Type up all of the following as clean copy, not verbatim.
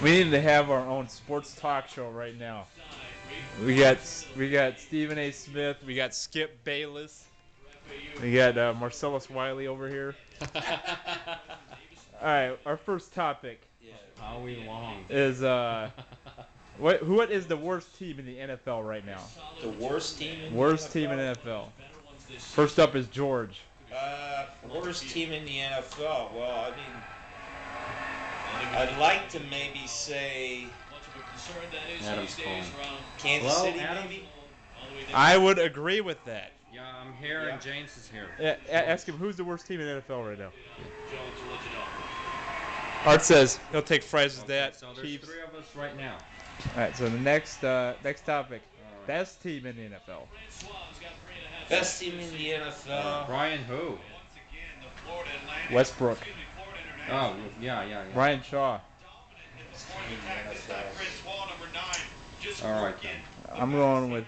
We need to have our own sports talk show right now. We got Stephen A. Smith. We got Skip Bayless. We got Marcellus Wiley over here. All right, our first topic Howie Long. is what is the worst team in the NFL right now? The worst team in Worst the team in NFL? the NFL. First up is George. Worst team in the NFL. Well, I mean, I'd like to maybe say Adam's calling. Kansas Hello, City, Adam? maybe. I would agree with that. Yeah, I'm here Yeah. and James is here. Ask him who's the worst team in the NFL right now. Art says he'll take fries with that. So there's Chiefs. 3 of us right now. All right, so the next topic, best team in the NFL. Best team in the NFL. Brian who? Westbrook. Oh, yeah. Ryan Shaw. All right then. I'm going with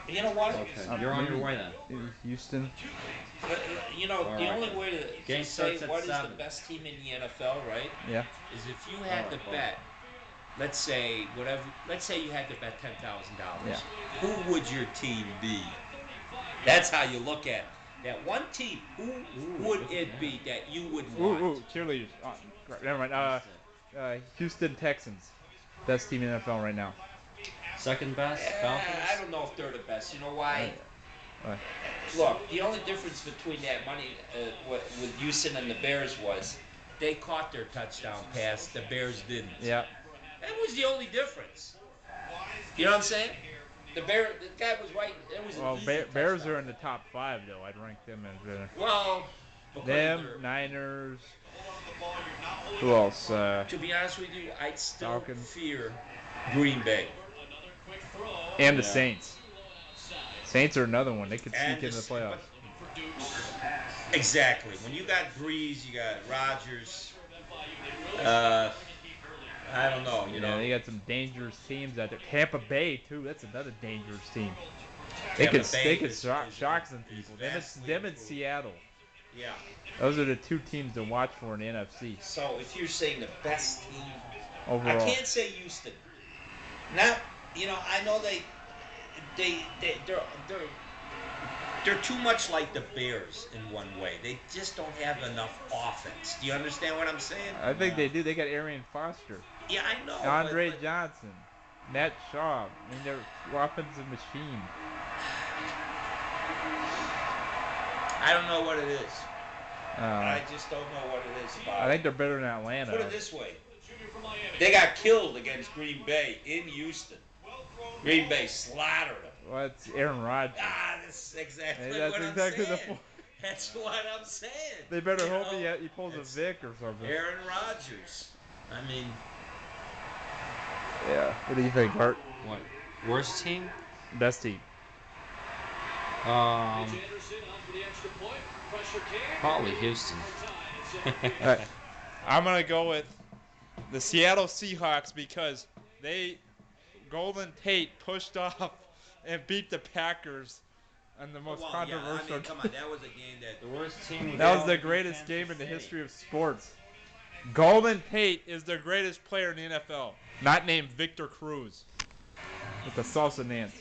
You know what? Okay, you're on your way then. Houston. You know, All the right. only way to Game say starts at what is the 7. best team in the NFL, right? Yeah. Is if you had to bet, let's say you had to bet $10,000. Yeah. Who would your team be? That's how you look at it. That one team. Who would it be that you would want? Ooh, cheerleaders. Oh, never mind. Houston Texans. Best team in the NFL right now. Second best, Falcons. I don't know if they're the best. You know why? Why? Look, the only difference between that money with Houston and the Bears was they caught their touchdown pass. The Bears didn't. Yeah. That was the only difference. You know what I'm saying? The guy was right. It was Well, an easy Bears touchdown. are in the top 5 though. I'd rank them as better. Well, because Them, they're- Niners. Who else? to be honest with you, I'd still Falcons. fear Green Bay. And the Yeah. Saints. Saints are another one. They could And sneak into the playoffs. Exactly. When you got Breeze, you got Rodgers. I don't know. You know, They got some dangerous teams out there. Tampa Bay too. That's another dangerous team. They Tampa could Bay shock some people. Them and Seattle. yeah. Those are the 2 teams to watch for in the NFC So if you're saying the best team, overall. I can't say Houston. Not, I know they're too much like the Bears in one way. They just don't have enough offense. Do you understand what I'm saying? I think they do. They got Arian Foster, Yeah, I know. Andre but Johnson, Matt Schaub. I mean, they're offensive machine. I don't know what it is. Uh, I just don't know what it is about I think they're better than Atlanta. Put it this way. They got killed against Green Bay in Houston. Green Bay slaughtered them. Well, it's Aaron Rodgers. That's exactly That's what exactly I'm the saying. point. That's what I'm saying. They better You hope know? he pulls a It's Vic or something. Aaron Rodgers. I mean, Yeah. What do you think, Bart? What? Worst team? Best team. Probably Houston. Alright. I'm gonna go with the Seattle Seahawks because Golden Tate pushed off and beat the Packers on the most controversial. come on, that was a game that. The worst team. That was the greatest game in the history of sports. Golden Tate is the greatest player in the NFL, not named Victor Cruz with the salsa dance.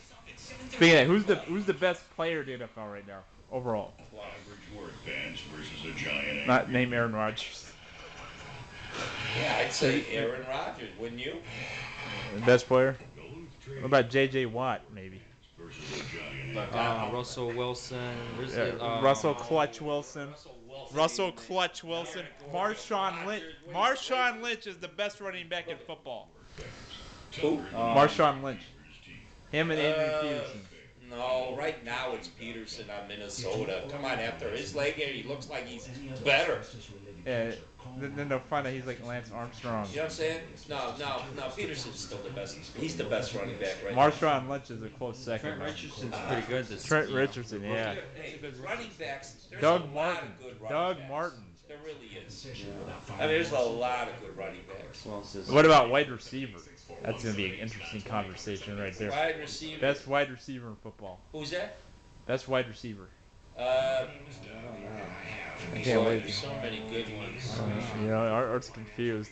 Speaking of that, who's the best player in the NFL right now overall? Not named Aaron Rodgers. Yeah, I'd say Aaron Rodgers, wouldn't you? The best player? What about J.J. Watt, maybe? Russell Wilson. Russell Clutch Wilson. Russell Clutch Wilson. Marshawn Lynch. Marshawn Lynch is the best running back in football. Who? Marshawn Lynch. Him and Andrew Peterson. No, right now it's Peterson on Minnesota. Come on, after his leg here, he looks like he's better. Then they'll find out he's like Lance Armstrong. You know what I'm saying? No, Peterson's still the best. He's the best running back right Marshawn Lynch is a close second. Trent Richardson's pretty good this Trent year. Richardson, yeah. now. Hey, running backs. There's Doug a lot Martin. of good running Doug backs. Martin. There really is. I mean, there's a lot of good running backs. Who else is What about wide receiver? That's going to be an interesting conversation right there. Wide receiver. Best wide receiver in football. Who's that? Best wide receiver. I Boy, can't wait. there's so many good ones. You know, Art's confused.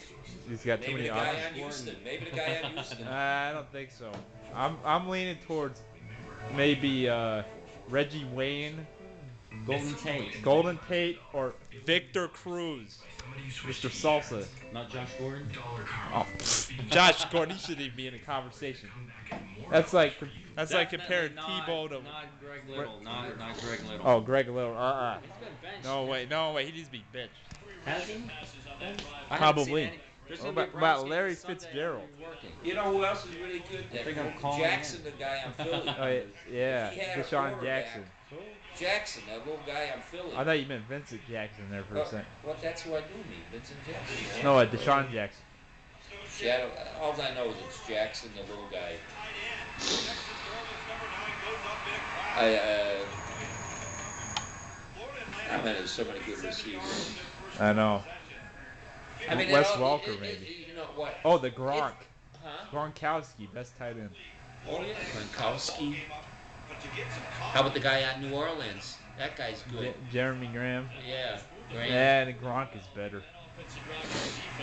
He's got too Maybe many the guy options. on Houston. Maybe the guy on Houston. I don't think so. I'm leaning towards maybe Reggie Wayne, Golden Tate. Golden Tate, or Victor Cruz, Mr. Salsa. Not Josh Gordon. Oh, Josh Gordon, he shouldn't even be in a conversation. That's like comparing Definitely Tebow to. Not Greg Little. Not Greg Little. Oh, Greg Little. He's been benched. No way. He needs to be bitched. Has he? I haven't Probably. seen any- There's What gonna be a about Browns game Larry Sunday, Fitzgerald? I'll be working. You know who else is really good? I think I'm calling Jackson, the guy on Philly. Oh yeah, He had a Deshaun quarterback. Jackson. Jackson, that little guy on Philly. I thought you meant Vincent Jackson there for a second. Well, that's who I do mean, Vincent Jackson. No, Deshaun Jackson. Yeah, all I know is it's Jackson, the little guy. I mean, there's so many good receivers. I know. I mean, Wes Welker, maybe. You know what? Oh, the Gronk. Huh? Gronkowski, best tight end. Oh yeah, Gronkowski. How about the guy out in New Orleans? That guy's good. Jeremy Graham. Yeah. Graham. Yeah, and Gronk is better.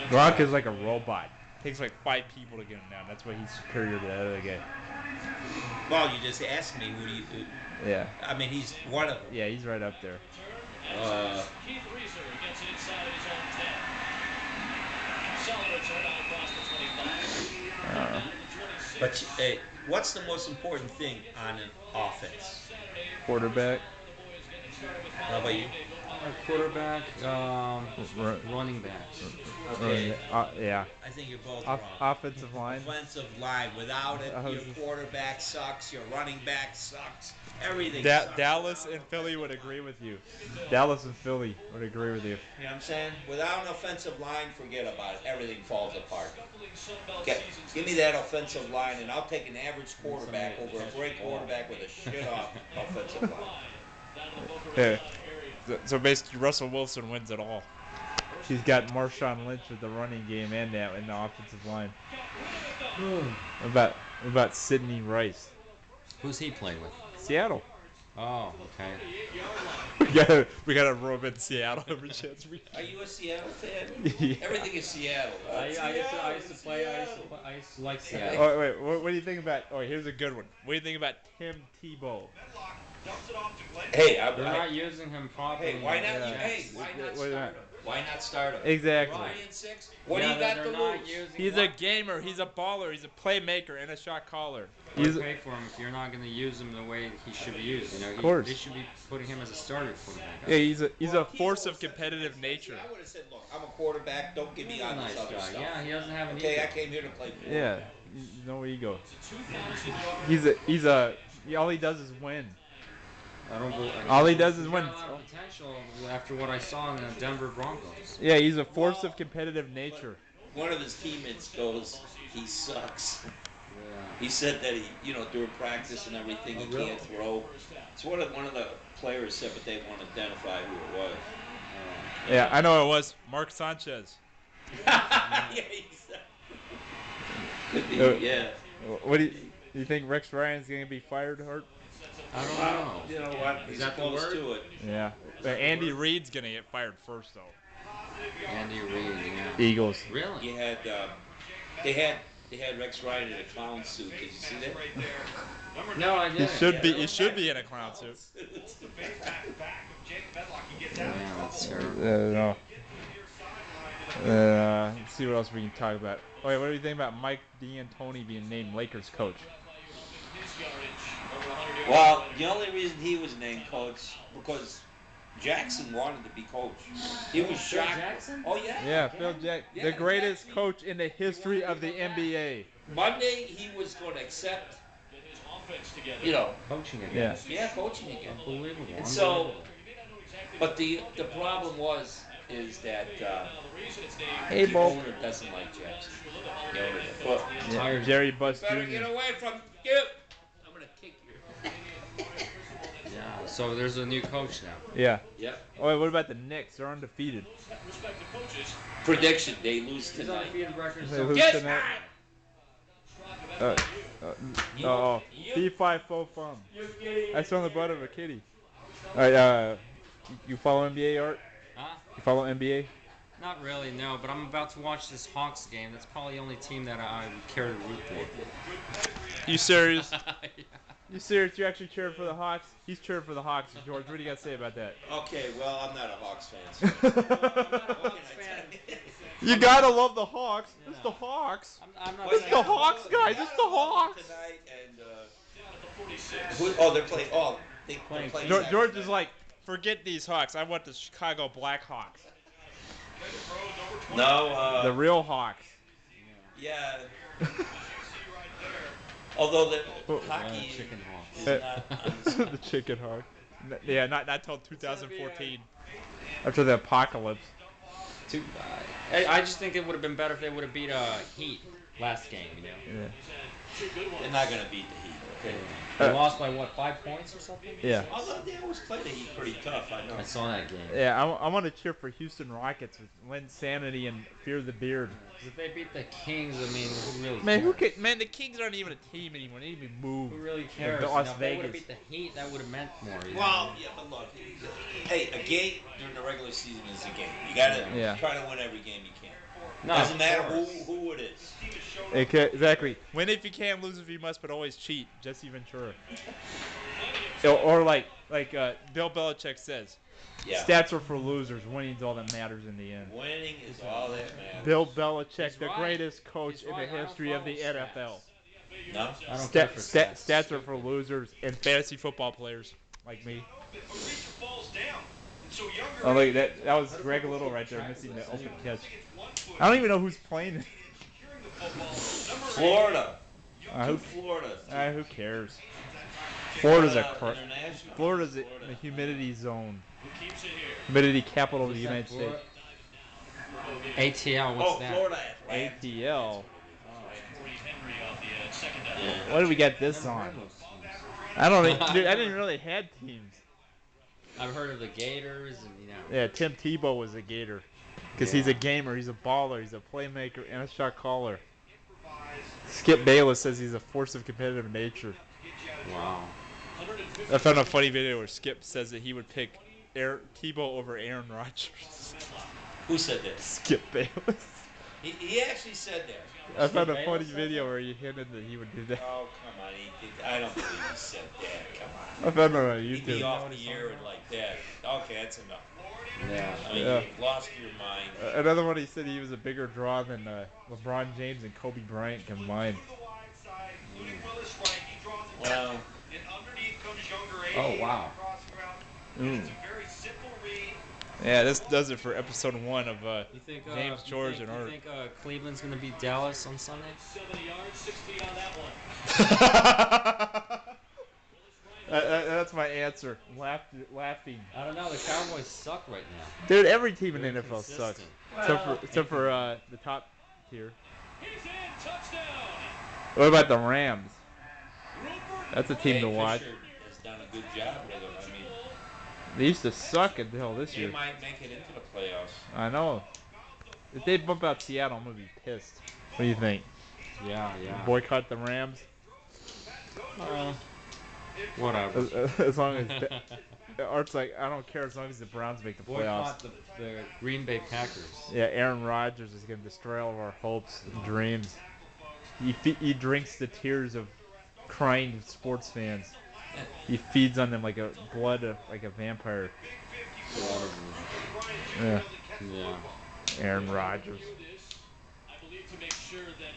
Gronk is like a robot. Takes like 5 people to get him down. That's why he's superior to the other guy. Well, you just asked me who do you. Yeah. I mean, he's one of them. Yeah, he's right up there. Keith Reeser gets it inside of his own 10. Solid return out across the 25. But hey, what's the most important thing on an offense? Quarterback. How about you? Quarterback, Run- running backs. Okay. Yeah. I think you're both wrong. Offensive line. Offensive line. Without it, your quarterback sucks. Your running back sucks. Everything sucks. Dallas and Philly would agree with you. Dallas and Philly would agree with you. You know what I'm saying? Without an offensive line, forget about it. Everything falls apart. Give me that offensive line, and I'll take an average quarterback over a great quarterback with a shit-off offensive line. Yeah. So basically, Russell Wilson wins it all. He's got Marshawn Lynch with the running game and that in the offensive line. What about Sidney Rice? Who's he playing with? Seattle. Oh, okay. We gotta roam in Seattle every chance we Are you a Seattle fan? Yeah. Everything is Seattle. I used to like Seattle. Oh wait, what do you think about? Oh, here's a good one. What do you think about Tim Tebow? Hey, They're not using him properly. Hey, why not? Yeah. Hey, why not Why start not? him? Why not start him? Exactly. Ryan 6. What do Yeah, you got they're to not lose? using He's a what- gamer. He's a baller. He's a playmaker and a shot caller. Why He's pay for him if you're not going to use him the way he should be used? You know, Of course. They should be putting him as a starter quarterback. yeah, he's a force of competitive nature. I would have said, look, I'm a quarterback. Don't get me He's a on nice this other guy. stuff. Yeah, he doesn't have an Okay, ego. I came here to play football. Yeah, no ego. All he does is win. I don't believe. All he does is He's win. got a lot of potential after what I saw in the Denver Broncos. Yeah, he's a force of competitive nature. One of his teammates goes, he sucks. Yeah. He said that during practice and everything, he can't throw. It's one of the players said, but they won't identify who it was. Yeah, I know it was Mark Sanchez. Yeah, he said. Could be, yeah. What do you think Rex Ryan's gonna be fired, Hart? I don't know. You know what? He's that the close word? to it. Yeah, but Andy Reid's gonna get fired first though. Andy Reid, yeah. Eagles. Really? You had they had Rex Ryan in a clown suit. Did you see that? No, I He didn't. should be in a clown suit. Yeah, that's terrible. No. Let's see what else we can talk about. Oh, wait, what do you think about Mike D'Antoni being named Lakers coach? Well, the only reason he was named coach because Jackson wanted to be coach. He was Phil shocked. Jackson? Oh yeah. Yeah, Phil Jack, Yeah, the greatest Jackson. coach in the history of the NBA. Monday he was going to accept. Coaching again. Yeah. Yeah, coaching again. Unbelievable. And so, Unbelievable. but the problem is that Hey, the Bo. owner doesn't like Jackson. The owner, but Yeah, Jerry Buss better Jr. get away from Skip. I'm gonna kick you. Yeah. So there's a new coach now. Yeah. Yep. Oh, wait, what about the Knicks? They're undefeated. Prediction: they lose His tonight. undefeated record. They So lose Yes! tonight. B5 fum. That's on the butt of a kitty. All right, you follow NBA, Art? Huh? You follow NBA? Not really, no. But I'm about to watch this Hawks game. That's probably the only team that I would care to root for. You serious? Yeah. You serious? You actually cheering for the Hawks? He's cheering for the Hawks. George, what do you got to say about that? Okay, well, I'm not a Hawks fan. So what can I tell you? You gotta love the Hawks. It's the Yeah. Hawks. I'm not It's saying the Hawks, guys. They It's got the a ball Hawks. tonight, and they're playing. Oh, they're Playing playing. George Saturday is night. like, forget these Hawks. I want the Chicago Blackhawks. No, The real Hawks. yeah. Although the Oh, hockey Chicken Hawks. is not. On The chicken hawk. Yeah, not till 2014. After the apocalypse. I just think it would have been better if they would have beat Heat last game. You know. Yeah. They're not gonna beat the Heat. Okay. They lost by what, 5 points or something? Yeah. Although they always play the Heat pretty tough, I know. I saw that game. Yeah, I want to cheer for Houston Rockets with Lynn Sanity and Fear the Beard. If they beat the Kings, I mean, who really Man, who cares? can? Man, the Kings aren't even a team anymore. They didn't even move. Who really Yeah, cares? the You Las know, if they would have Vegas. beat the Heat, that would have meant more. You know? Well, yeah, but look, hey, a game during the regular season is a game. You gotta Yeah. try to win every game you can. No, Doesn't of matter course. who it is. Exactly. Win if you can, lose if you must, but always cheat. Jesse Ventura. Or like Bill Belichick says, Yeah. stats are for losers. Winning's all that matters in the end. Winning is all that matters. Bill Belichick, He's the right. greatest coach He's in right. the I don't history of the follow NFL. No? I don't care for stats. Stats are for losers and fantasy football players like me. Oh, look, that was Greg Little right there missing the open catch. I don't even know who's playing. Florida. Who, Florida. who cares? Florida's International. Florida's a humidity zone. Humidity capital of the United States. ATL, what's Oh, that? Florida Atlantic. ATL. What do we got this on? I don't think, dude, I didn't really had teams. I've heard of the Gators, and you know. Yeah, Tim Tebow was a Gator. Because he's a gamer, he's a baller, he's a playmaker, and a shot caller. Skip Bayless says he's a force of competitive nature. Wow. I found a funny video where Skip says that he would pick Tebow over Aaron Rodgers. Who said that? Skip Bayless. He actually said that. I found a Skip funny Bayless said video where he hinted that he would do that. Oh, come on. I don't believe he said that. Come on. I found it on He'd be YouTube. off the air and like that. Okay, that's enough. Yeah. I mean, Yeah. you've lost your mind. Another one, he said he was a bigger draw than LeBron James and Kobe Bryant combined. Well, Oh, wow. Yeah, this does it for episode 1 of You think James George and you Art. think Cleveland's gonna beat Dallas on Sunday? 70 yards, 6 feet on that one. That's my answer. Laughing. I don't know. The Cowboys suck right now. Dude, every team in the They're NFL sucks. inconsistent. Except for the top tier. He's in, touchdown. What about the Rams? That's a team Jay to watch. Fisher has done a good job with them. I mean, They used to suck until this they year. might make it into the playoffs. I know. If they bump out Seattle, I'm gonna be pissed. What do you think? Yeah, yeah. Boycott the Rams? Whatever. As long as Art's like, I don't care as long as the Browns make the playoffs. Boycott the Green Bay Packers. Yeah, Aaron Rodgers is gonna destroy all of our hopes and dreams. He drinks the tears of crying sports fans. He feeds on them like a like a vampire. Yeah, Yeah. Aaron Rodgers. I believe to make sure that